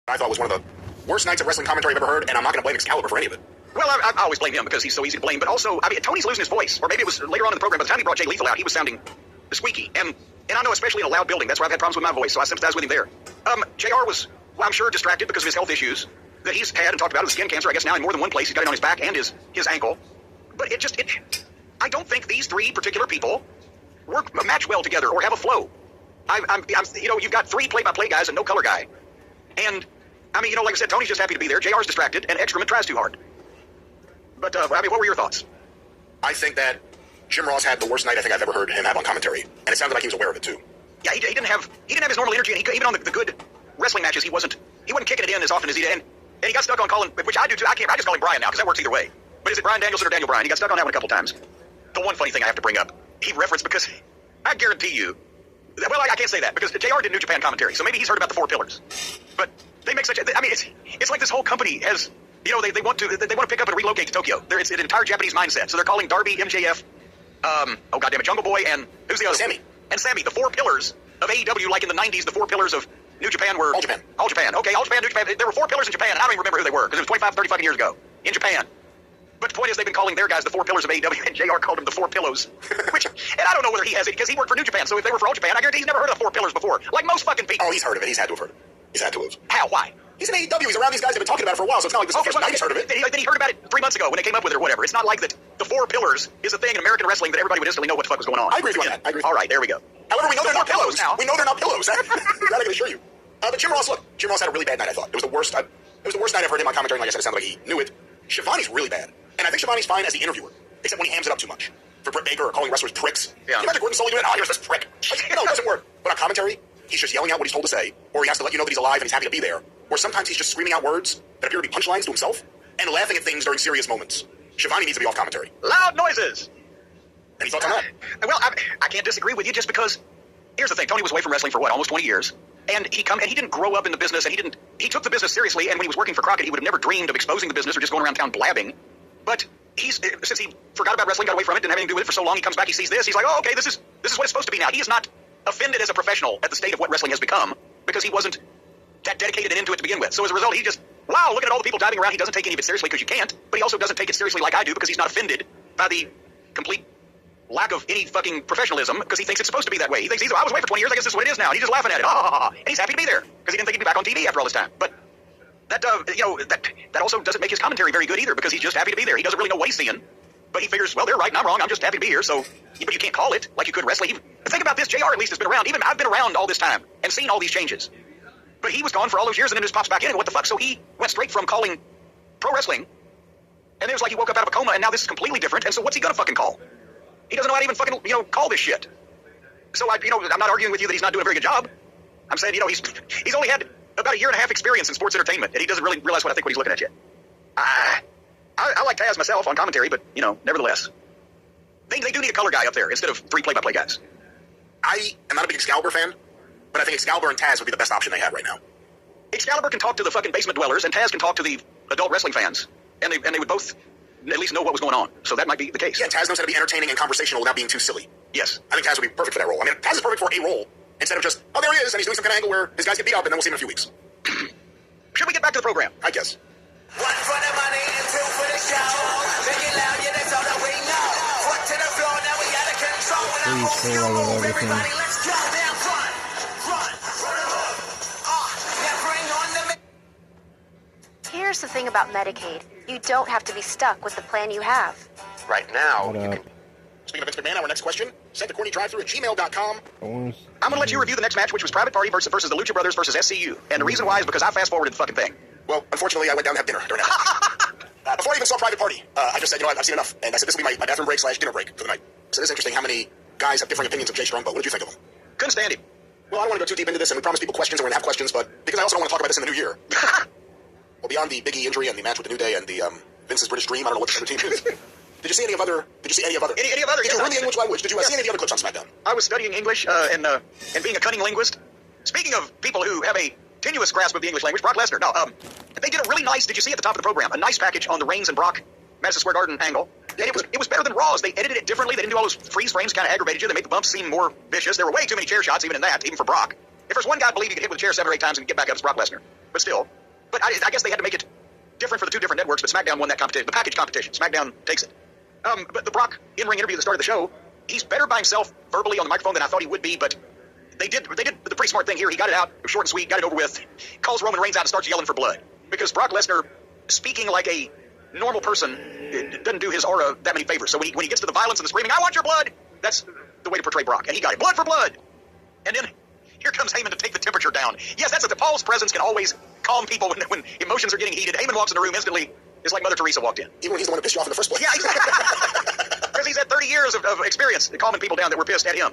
I thought was one of the worst nights of wrestling commentary I've ever heard, and I'm not going to blame Excalibur for any of it. Well, I always blame him because he's so easy to blame, but also, I mean, Tony's losing his voice. Or maybe it was later on in the program, by the time he brought Jay Lethal out, he was sounding squeaky. And I know, especially in a loud building, that's where I've had problems with my voice, so I sympathize with him there. JR was, well, I'm sure, distracted because of his health issues that he's had and talked about, his skin cancer, I guess now in more than one place. He's got it on his back and his ankle. But I don't think these three particular people match well together or have a flow. You've got three play-by-play guys and no color guy. And, I mean, like I said, Tony's just happy to be there. JR's distracted, and Excrement tries too hard. But, what were your thoughts? I think that Jim Ross had the worst night I think I've ever heard him have on commentary, and it sounded like he was aware of it too. Yeah, he didn't have his normal energy, and even on the good wrestling matches, he wasn't kicking it in as often as he did. And he got stuck on calling, which I do too. I just call him Brian now because that works either way. But is it Brian Danielson or Daniel Bryan? He got stuck on that one a couple times. The one funny thing I have to bring up, he referenced, because I guarantee you, well, I can't say that because JR did New Japan commentary, so maybe he's heard about the four pillars. But they make such a, I mean, it's like this whole company has, they want to pick up and relocate to Tokyo. It's an entire Japanese mindset. So they're calling Darby, MJF, Jungle Boy, and who's the other? Sammy. And Sammy, the four pillars of AEW, like in the 90s, the four pillars of New Japan were... All Japan. All Japan. Okay, All Japan, New Japan. There were four pillars in Japan, and I don't even remember who they were, because it was 25, 30 fucking years ago, in Japan. But the point is, they've been calling their guys the four pillars of AEW, and JR called them the four pillows. And I don't know whether he has it, because he worked for New Japan, so if they were for All Japan, I guarantee he's never heard of the four pillars before, like most fucking people. Oh, he's heard of it. He's had to have heard it. He's had to have. How? Why? He's in AEW. He's around these guys that have been talking about it for a while, so it's not like this is the first time he's heard of it. Then he heard about it 3 months ago when they came up with it or whatever. It's not like that the four pillars is a thing in American wrestling that everybody would instantly know what the fuck was going on. I agree with you on that. I agree with you. All right, there we go. However, we know they're not pillows now. We know they're not pillows. That I can assure you. But Jim Ross, Jim Ross had a really bad night, I thought. It was the worst night I've heard him on commentary, and like I said, it sounded like he knew it. Shivani's really bad. And I think Shivani's fine as the interviewer, except when he hams it up too much. For Britt Baker or calling wrestlers pricks. Yeah. Can you imagine Gordon Sully doing it? Oh, here's this prick. No, it doesn't work. But on commentary, he's just yelling out what he's told to say, or he has to let you know that he's alive and he's happy to be there. Or sometimes he's just screaming out words that appear to be punchlines to himself and laughing at things during serious moments. Shivani needs to be off commentary. Loud noises! Any thoughts on that? Well, I can't disagree with you just because, here's the thing, Tony was away from wrestling for almost 20 years. And he didn't grow up in the business, and he took the business seriously, and when he was working for Crockett, he would have never dreamed of exposing the business or just going around town blabbing. But since he forgot about wrestling, got away from it, didn't have anything to do with it for so long, he comes back, he sees this, he's like, oh, okay, this is what it's supposed to be now. He is not offended as a professional at the state of what wrestling has become, because he wasn't that dedicated and into it to begin with. So as a result, he just, wow, looking at all the people diving around, he doesn't take any of it seriously because you can't, but he also doesn't take it seriously like I do because he's not offended by the complete lack of any fucking professionalism because he thinks it's supposed to be that way. He thinks, I was away for 20 years, I guess this is what it is now. And he's just laughing at it. And he's happy to be there because he didn't think he'd be back on TV after all this time. But that also doesn't make his commentary very good either because he's just happy to be there. He doesn't really know what he's seeing, but he figures, well, they're right and I'm wrong. I'm just happy to be here. So, but you can't call it like you could wrestling. Think about this. JR at least has been around. Even I've been around all this time and seen all these changes. But he was gone for all those years and then just pops back in and what the fuck? So he went straight from calling pro wrestling and it was like he woke up out of a coma and now this is completely different. And so what's he gonna fucking call? He doesn't know how to even fucking, call this shit. So I'm not arguing with you that he's not doing a very good job. I'm saying, he's only had about a year and a half experience in sports entertainment and he doesn't really realize what I think when he's looking at yet. I like Taz myself on commentary, but, nevertheless. They do need a color guy up there instead of three play-by-play guys. I am not a big Excalibur fan, but I think Excalibur and Taz would be the best option they have right now. Excalibur can talk to the fucking basement dwellers, and Taz can talk to the adult wrestling fans, and they would both at least know what was going on. So that might be the case. Yeah, Taz knows how to be entertaining and conversational without being too silly. Yes. I think Taz would be perfect for that role. I mean, Taz is perfect for a role, instead of just, oh, there he is, and he's doing some kind of angle where his guys get beat up, and then we'll see him in a few weeks. Should we get back to the program? I guess. One for the money and two for the show. Make it loud, yeah, that's all that we know. Foot to the floor, now we out of control. When I move, you move. Everybody, let's go down front. Run them up. Now bring on the... Here's the thing about Medicaid. You don't have to be stuck with the plan you have. Right now, you can... Speaking of Vince McMahon, our next question, send to cornydrivethrue@gmail.com. I'm going to let you review the next match, which was Private Party versus the Lucha Brothers versus SCU. And the reason why is because I fast-forwarded the fucking thing. Well, unfortunately, I went down to have dinner during that. Before I even saw Private Party, I just said, I've seen enough. And I said, this will be my bathroom break / dinner break for the night. So this is interesting how many guys have differing opinions of Jay Strongbow. What did you think of him? Couldn't stand him. Well, I don't want to go too deep into this, and we promised people questions, and we're going to have questions, but because I also don't want to talk about this in the new year. Well, beyond the Big E injury and the match with the New Day and the Vince's British Dream, I don't know what the other team is. Did you see any of other? Any of other? Did you learn the English language? Did you see any of the other clips on SmackDown? I was studying English and being a cunning linguist. Speaking of people who have a tenuous grasp of the English language, Brock Lesnar. No, they did a really nice. Did you see at the top of the program a nice package on the Reigns and Brock Madison Square Garden angle? And it was better than Raw's. They edited it differently. They didn't do all those freeze frames, kind of aggravated you. They made the bumps seem more vicious. There were way too many chair shots, even in that, even for Brock. If there's one guy I believe you can hit with a chair 7 or 8 times and get back up, it's Brock Lesnar. but still. But I guess they had to make it different for the two different networks, but SmackDown won that competition, the package competition. SmackDown takes it. But the Brock in-ring interview at the start of the show, he's better by himself verbally on the microphone than I thought he would be, but they did the pretty smart thing here. He got it out, short and sweet, got it over with, calls Roman Reigns out and starts yelling for blood. Because Brock Lesnar, speaking like a normal person, it doesn't do his aura that many favors. So when he gets to the violence and the screaming, I want your blood, that's the way to portray Brock. And he got it, blood for blood. And then here comes Heyman to take the temperature down. Yes, that's it. Paul's presence can always calm people when emotions are getting heated. Heyman walks in the room instantly. It's like Mother Teresa walked in. Even when he's the one who pissed you off in the first place. Yeah, exactly. Because he's had 30 years of experience calming people down that were pissed at him.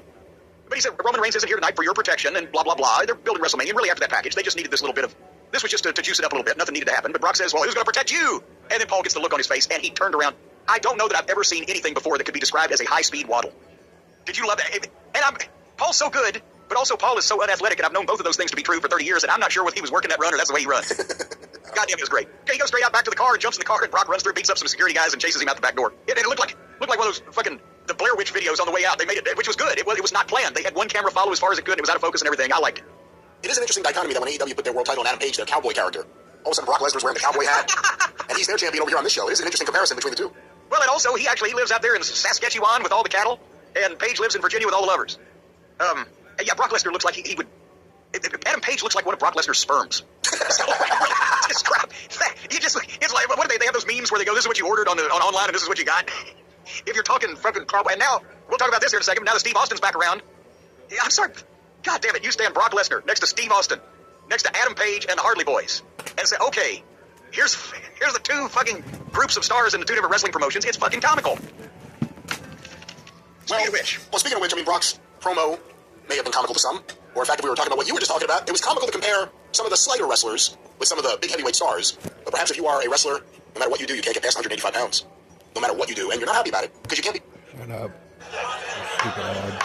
But he said, Roman Reigns isn't here tonight for your protection, and blah, blah, blah. They're building WrestleMania. And really, after that package, they just needed this little bit of... This was just to juice it up a little bit. Nothing needed to happen. But Brock says, well, who's going to protect you? And then Paul gets the look on his face, and he turned around. I don't know that I've ever seen anything before that could be described as a high-speed waddle. Did you love that? And Paul's so good, but also Paul is so unathletic, and I've known both of those things to be true for 30 years, and I'm not sure whether he was working that run or that's the way he runs. Goddamn, it was great. Okay, he goes straight out back to the car and jumps in the car, and Brock runs through, beats up some security guys, and chases him out the back door. It looked like one of those fucking the Blair Witch videos on the way out. They made it, which was good. It was not planned. They had one camera follow as far as it could. It was out of focus and everything. I liked it. It is an interesting dichotomy that when AEW put their world title on Adam Page, their cowboy character, all of a sudden Brock Lesnar's wearing the cowboy hat, and he's their champion over here on this show. It is an interesting comparison between the two. Well, and also, he lives out there in Saskatchewan with all the cattle, and Page lives in Virginia with all the lovers. Yeah, Brock Lesnar looks like he would... Adam Page looks like one of Brock Lesnar's sperms. It's crap. It's like, what do they have those memes where they go, this is what you ordered on online and this is what you got? If you're talking fucking crap, and now, we'll talk about this here in a second, now that Steve Austin's back around. Yeah, I'm sorry, God damn it, you stand Brock Lesnar next to Steve Austin, next to Adam Page and the Harley Boys, and say, okay, here's the two fucking groups of stars in the two different wrestling promotions. It's fucking comical. Speaking of which, I mean, Brock's promo may have been comical to some, or in fact, if we were talking about what you were just talking about, it was comical to compare some of the slighter wrestlers with some of the big heavyweight stars. But perhaps if you are a wrestler, no matter what you do, you can't get past 185 pounds. No matter what you do, and you're not happy about it, because you can't be... Shut up. Stupid ad.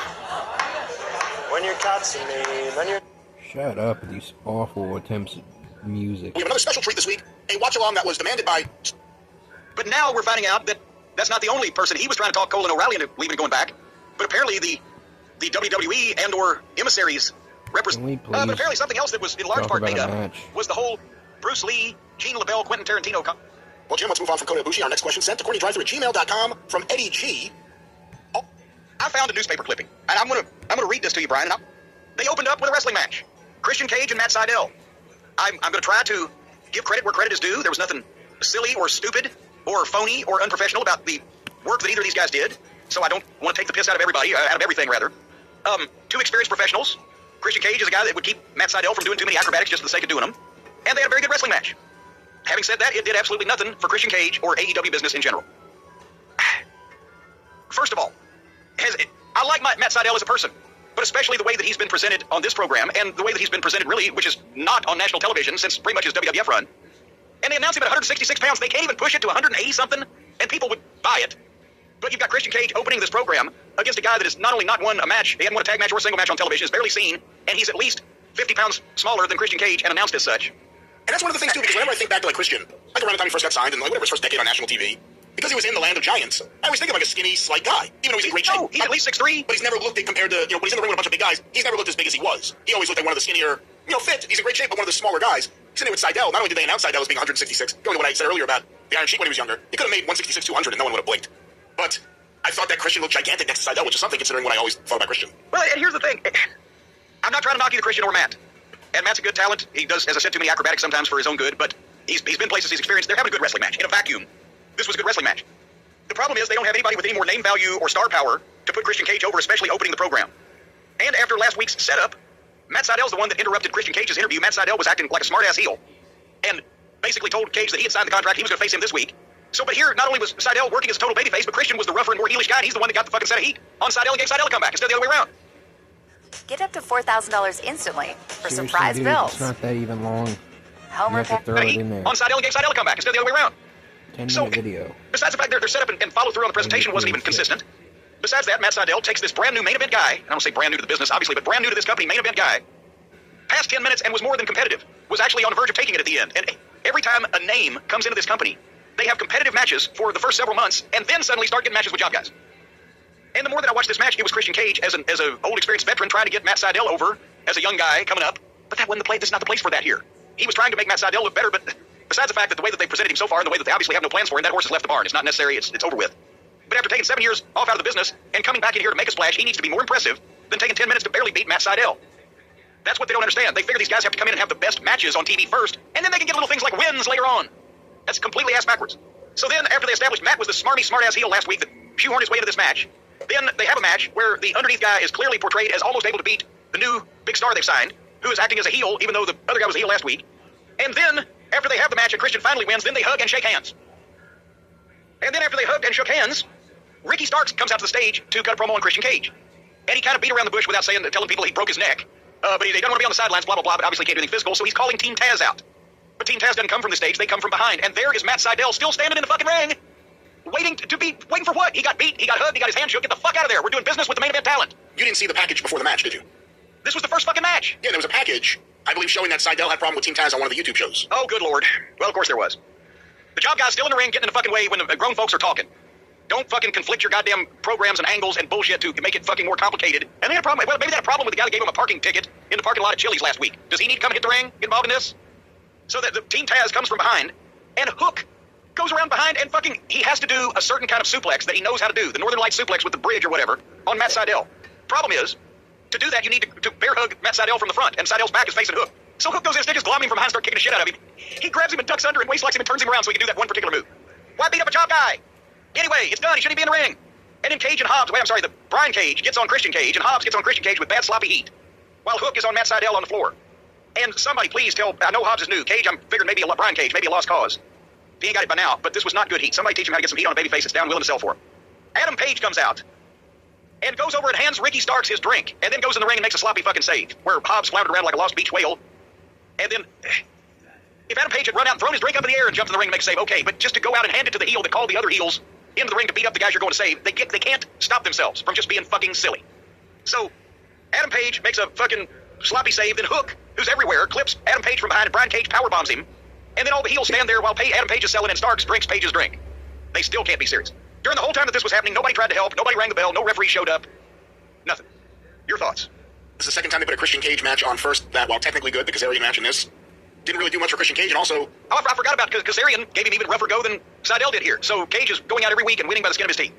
When you're catching me, when you're... Shut up with these awful attempts at music. We have another special treat this week, a watch-along that was demanded by... But now we're finding out that that's not the only person. He was trying to talk Colin O'Reilly into leaving and going back, but apparently the WWE and or emissaries represent... but apparently something else that was in large part made up was the whole Bruce Lee, Gene LaBelle, Quentin Tarantino... Well, Jim, let's move on from Kota Ibushi. Our next question sent to CourtneyDrive-Thru@gmail.com from Eddie G. Oh, I found a newspaper clipping, and I'm gonna read this to you, Brian. They opened up with a wrestling match. Christian Cage and Matt Sydal. I'm gonna try to give credit where credit is due. There was nothing silly or stupid or phony or unprofessional about the work that either of these guys did. So I don't want to take the piss out of everybody, out of everything rather. Two experienced professionals. Christian Cage is a guy that would keep Matt Sydal from doing too many acrobatics just for the sake of doing them. And they had a very good wrestling match. Having said that, it did absolutely nothing for Christian Cage or AEW business in general. First of all, I like Matt Sydal as a person, but especially the way that he's been presented on this program and the way that he's been presented really, which is not on national television since pretty much his WWF run. And they announced him at 166 pounds. They can't even push it to 180-something, and people would buy it. But you've got Christian Cage opening this program against a guy that has not only not won a match, he hadn't won a tag match or a single match on television, is barely seen, and he's at least 50 pounds smaller than Christian Cage and announced as such. And that's one of the things, too, because whenever I think back to, like, Christian, like around the time he first got signed and, like, whatever his first decade on national TV, because he was in the land of giants, I always think of him like a skinny, slight guy, even though he's in great shape. No, he's at least 6'3". But he's never looked at, compared to, when he's in the ring with a bunch of big guys, he's never looked as big as he was. He always looked like one of the skinnier, fit. He's in great shape, but one of the smaller guys. Sitting with Sydal, not only did they announce Sydal as being 166, going to what I said earlier about the Iron Sheik when he was younger, he could have made 166, 200, and no one would have blinked. But I thought that Christian looked gigantic next to Sydal, which is something considering what I always thought about Christian. Well, and here's the thing. I'm not trying to knock either Christian or Matt. And Matt's a good talent. He does, as I said, too many acrobatics sometimes for his own good, but he's been places he's experienced. They're having a good wrestling match. In a vacuum, this was a good wrestling match. The problem is they don't have anybody with any more name value or star power to put Christian Cage over, especially opening the program. And after last week's setup, Matt Sydal's the one that interrupted Christian Cage's interview. Matt Sydal was acting like a smart-ass heel and basically told Cage that he had signed the contract, he was going to face him this week. So, but here, not only was Sydal working as a total babyface, but Christian was the rougher and more heelish guy, and he's the one that got the fucking set of heat on Sydal and gave Sydal a comeback instead of the other way around. Get up to $4,000 instantly for Seriously, surprise dude, bills. It's not that even long. Homer You have to throw it in there. On Sydal and gave Sydal a comeback instead of the other way around. 10-minute video. Besides the fact their setup and follow-through on the presentation wasn't even consistent. Besides that, Matt Sydal takes this brand new main event guy, and I don't say brand new to the business, obviously, but brand new to this company, main event guy, past 10 minutes and was more than competitive, was actually on the verge of taking it at the end. And every time a name comes into this company, they have competitive matches for the first several months, and then suddenly start getting matches with job guys. And the more that I watched this match, it was Christian Cage as an old experienced veteran trying to get Matt Sydal over as a young guy coming up. But that wasn't the place. This is not the place for that here. he was trying to make Matt Sydal look better, but besides the fact that the way that they presented him so far and the way that they obviously have no plans for him, that horse has left the barn. It's not necessary. It's over with. But after taking 7 years off out of the business and coming back in here to make a splash, he needs to be more impressive than taking 10 minutes to barely beat Matt Sydal. That's what they don't understand. They figure these guys have to come in and have the best matches on TV first, and then they can get little things like wins later on. That's completely ass backwards. So then, after they established Matt was the smarmy, smart-ass heel last week that shoehorned his way into this match, then they have a match where the underneath guy is clearly portrayed as almost able to beat the new big star they've signed, who is acting as a heel, even though the other guy was a heel last week. And then, after they have the match and Christian finally wins, then they hug and shake hands. And then after they hugged and shook hands, Ricky Starks comes out to the stage to cut a promo on Christian Cage. And he kind of beat around the bush without telling people he broke his neck. But they don't want to be on the sidelines, blah, blah, blah, but obviously can't do anything physical, so he's calling Team Taz out. But Team Taz doesn't come from the stage, they come from behind. And there is Matt Sydal still standing in the fucking ring, waiting for what? He got beat, he got hugged, he got his hand shook. Get the fuck out of there. We're doing business with the main event talent. You didn't see the package before the match, did you? This was the first fucking match. Yeah, there was a package, I believe, showing that Sydal had a problem with Team Taz on one of the YouTube shows. Oh, good lord. Well, of course there was. The job guy's still in the ring, getting in the fucking way when the grown folks are talking. Don't fucking conflict your goddamn programs and angles and bullshit to make it fucking more complicated. And they had a problem. Well, maybe they had a problem with the guy that gave him a parking ticket in the parking lot at Chili's last week. Does he need to come hit the ring, get involved in this? So that the Team Taz comes from behind, and Hook goes around behind and fucking, he has to do a certain kind of suplex that he knows how to do, the Northern Lights suplex with the bridge or whatever, on Matt Sydal. Problem is, to do that, you need to bear hug Matt Sydal from the front, and Sydal's back is facing Hook. So Hook goes in, sticks his glom him from behind, start kicking the shit out of him. He grabs him and ducks under and waist locks him and turns him around so he can do that one particular move. Why beat up a job guy? Anyway, it's done. He shouldn't be in the ring. And then Cage and Hobbs, the Brian Cage gets on Christian Cage, and Hobbs gets on Christian Cage with bad sloppy heat, while Hook is on Matt Sydal on the floor. And somebody please tell, I know Hobbs is new. Cage, I'm figuring maybe Brian Cage, maybe a lost cause. He ain't got it by now, but this was not good heat. Somebody teach him how to get some heat on a babyface that's down willing to sell for him. Adam Page comes out and goes over and hands Ricky Starks his drink, and then goes in the ring and makes a sloppy fucking save, where Hobbs floundered around like a lost beach whale. And then, if Adam Page had run out and thrown his drink up in the air and jumped in the ring and make a save, okay, but just to go out and hand it to the heel that called the other heels into the ring to beat up the guys you're going to save, they can't stop themselves from just being fucking silly. So, Adam Page makes a fucking sloppy save, then Hook, who's everywhere, clips Adam Page from behind, and Brian Cage powerbombs him, and then all the heels stand there while Adam Page is selling and Starks drinks Page's drink. They still can't be serious. During the whole time that this was happening, nobody tried to help, nobody rang the bell, no referee showed up, nothing. Your thoughts? This is the second time they put a Christian Cage match on first, that, while technically good, the Kazarian match in this didn't really do much for Christian Cage, and also... Oh, I forgot about Kazarian, gave him even rougher go than Sydal did here. So Cage is going out every week and winning by the skin of his teeth.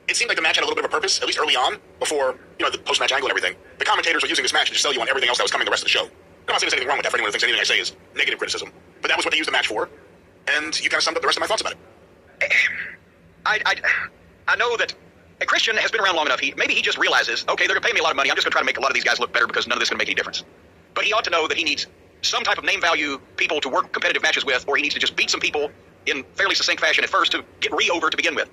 It seemed like the match had a little bit of a purpose, at least early on, before, the post-match angle and everything. The commentators were using this match to just sell you on everything else that was coming the rest of the show. I'm not saying there's anything wrong with that for anyone who thinks anything I say is negative criticism, but that was what they used the match for, and you kind of summed up the rest of my thoughts about it. I know that Christian has been around long enough. Maybe he just realizes, okay, they're going to pay me a lot of money. I'm just going to try to make a lot of these guys look better because none of this is going to make any difference. But he ought to know that he needs some type of name value people to work competitive matches with, or he needs to just beat some people in fairly succinct fashion at first to get over to begin with.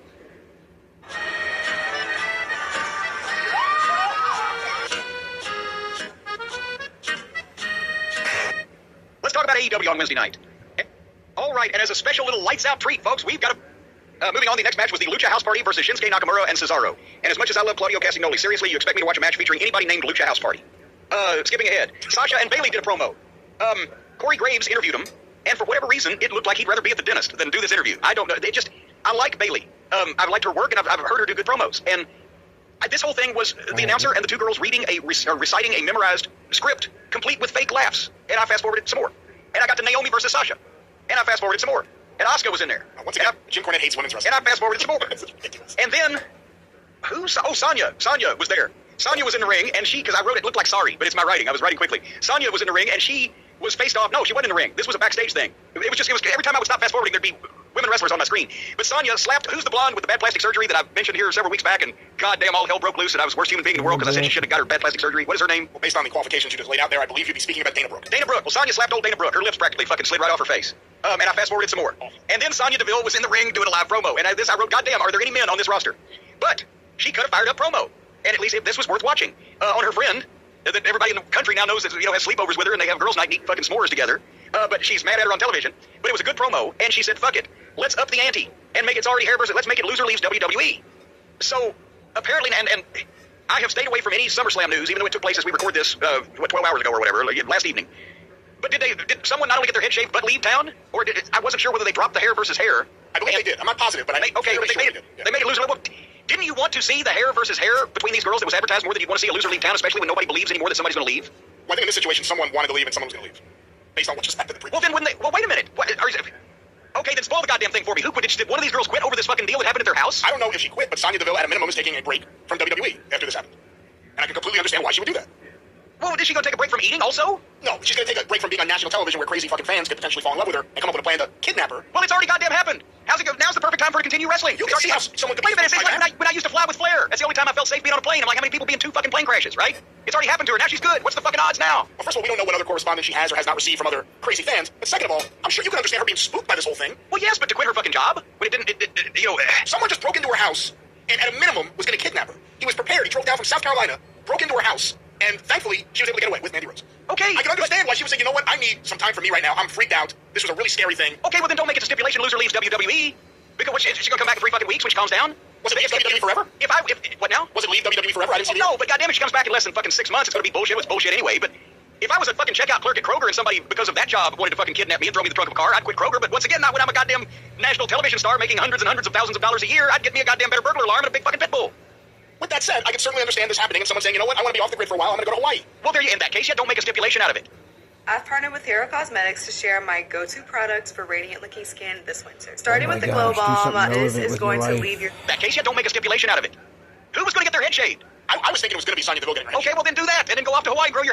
Let's talk about AEW on Wednesday night. All right, and as a special little lights-out treat, folks, we've got moving on, the next match was the Lucha House Party versus Shinsuke Nakamura and Cesaro. And as much as I love Claudio Castagnoli, seriously, you expect me to watch a match featuring anybody named Lucha House Party? Skipping ahead, Sasha and Bayley did a promo. Corey Graves interviewed him, and for whatever reason, it looked like he'd rather be at the dentist than do this interview. I don't know. I like Bayley. I've liked her work, and I've heard her do good promos. And this whole thing was the announcer and the two girls reading reciting a memorized script, complete with fake laughs. And I fast-forwarded some more. And I got to Naomi versus Sasha. And I fast-forwarded some more. And Asuka was in there. Once again, Jim Cornette hates women's wrestling. And I fast-forwarded some more. And then, Sonya. Sonya was there. Sonya was in the ring, and because I wrote it looked like sorry, but it's my writing. I was writing quickly. Sonya was in the ring, and she was faced off. No, she wasn't in the ring. This was a backstage thing. It was every time I would stop fast-forwarding, there'd be women wrestlers on my screen. But Sonya slapped, who's the blonde with the bad plastic surgery that I mentioned here several weeks back, and goddamn, all hell broke loose, and I was the worst human being in the world because I said she should have got her bad plastic surgery. What is her name? Well, based on the qualifications you just laid out there, I believe you'd be speaking about Dana Brooke. Dana Brooke. Well, Sonya slapped old Dana Brooke. Her lips practically fucking slid right off her face. And I fast-forwarded some more. And then Sonya Deville was in the ring doing a live promo. And I wrote, goddamn, are there any men on this roster? But she could have fired up promo. And at least if this was worth watching. On her friend, that everybody in the country now knows that, has sleepovers with her and they have girls' night and eat fucking s'mores together. But she's mad at her on television. But it was a good promo. And she said, fuck it. Let's up the ante. And make it's already hair versus, let's make it loser leaves WWE. So, apparently, and I have stayed away from any SummerSlam news, even though it took place as we record this, 12 hours ago or whatever, last evening. But did someone not only get their head shaved but leave town? Or I wasn't sure whether they dropped the hair versus hair. I believe they did. I'm not positive, but they made it loser leave. Didn't you want to see the hair versus hair between these girls that was advertised more than you want to see a loser leave town, especially when nobody believes anymore that somebody's going to leave? Well, I think in this situation, someone wanted to leave and someone was going to leave. based on what just happened. Well, then wouldn't they? Well, wait a minute. Okay, then spoil the goddamn thing for me. Who quit? Did one of these girls quit over this fucking deal that happened at their house? I don't know if she quit, but Sonya Deville at a minimum is taking a break from WWE after this happened. And I can completely understand why she would do that. Well, is she going to take a break from eating also? No, she's going to take a break from being on national television where crazy fucking fans could potentially fall in love with her and come up with a plan to kidnap her. Well, it's already goddamn happened. How's it go? Now's the perfect time for her to continue wrestling. You can see how someone could Wait a minute, it's like like when I used to fly with Flair. That's the only time I felt safe being on a plane. I'm like, how many people be in 2 fucking plane crashes, right? It's already happened to her. Now she's good. What's the fucking odds now? Well, first of all, we don't know what other correspondence she has or has not received from other crazy fans. But second of all, I'm sure you can understand her being spooked by this whole thing. Well, yes, but to quit her fucking job? When it didn't, Someone just broke into her house and at a minimum was going to kidnap her. He was prepared. He drove down from South Carolina, broke into her house, and thankfully she was able to get away with Mandy Rose. Okay. I can understand why she was saying, you know what, I need some time for me right now. I'm freaked out. This was a really scary thing. Okay, well then don't make it a stipulation. Loser leaves WWE. Because is she going to come back in 3 fucking weeks when she calms down? Was it WWE forever? What now? Was it leave WWE forever? I didn't see No, but goddamn it, she comes back in less than fucking 6 months. It's going to be bullshit. It's bullshit anyway, but if I was a fucking checkout clerk at Kroger and somebody, because of that job, wanted to fucking kidnap me and throw me in the trunk of a car, I'd quit Kroger. But once again, not when I'm a goddamn national television star making hundreds and hundreds of thousands of dollars a year. I'd get me a goddamn better burglar alarm and a big fucking pit bull. With that said, I can certainly understand this happening and someone saying, you know what, I want to be off the grid for a while, I'm going to go to Hawaii. Well, in that case, yeah, don't make a stipulation out of it. I've partnered with Hero Cosmetics to share my go-to products for radiant looking skin this winter. Starting with the Glow Balm, this is going to leave your... In that case, yeah, don't make a stipulation out of it. Who was going to get their head shaved? I was thinking it was going to be Sonya Deville getting her head Okay, well then do that, and then go off to Hawaii and grow your